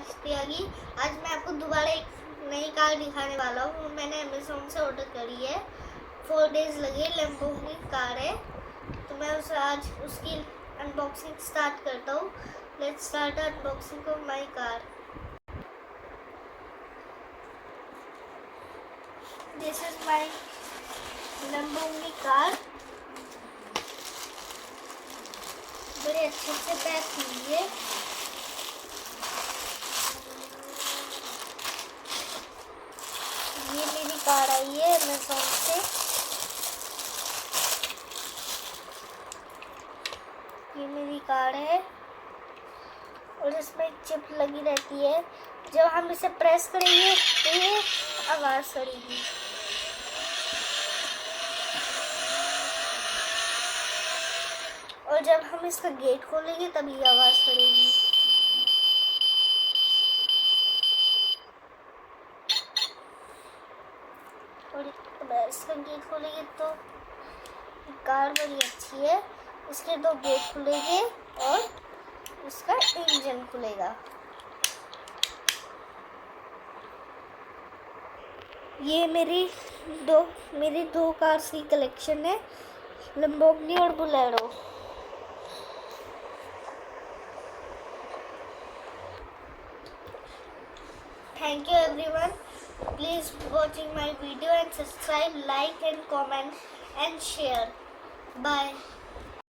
मस्ती आ गई। आज मैं आपको दोबारा एक नई कार दिखाने वाला हूँ। मैंने अमेज़ोन से ऑर्डर करी है, 4 डेज़ लगे। लैम्बोर्गिनी कार है, तो मैं आज उसकी अनबॉक्सिंग स्टार्ट करता हूँ। Let's start unboxing of my car. This is my Lamborghini car. बड़े अच्छे से पैक हुई है। ये मेरी कार आई है अमेज़ोन से। ये मेरी कार है और इसमें एक चिप लगी रहती है। जब हम इसे प्रेस करेंगे तो ये आवाज़ करेगी। और जब हम इसका गेट खोलेंगे तभी आवाज़ करेगी। और इसका गेट खोलेंगे तो कार बड़ी अच्छी है। इसके 2 गेट खुलेंगे और इसका इंजन खुलेगा। ये मेरी दो कार्स की कलेक्शन है, लैम्बोर्गिनी और Bolero. Thank you everyone. Please watching my video and subscribe, like and comment and share. Bye.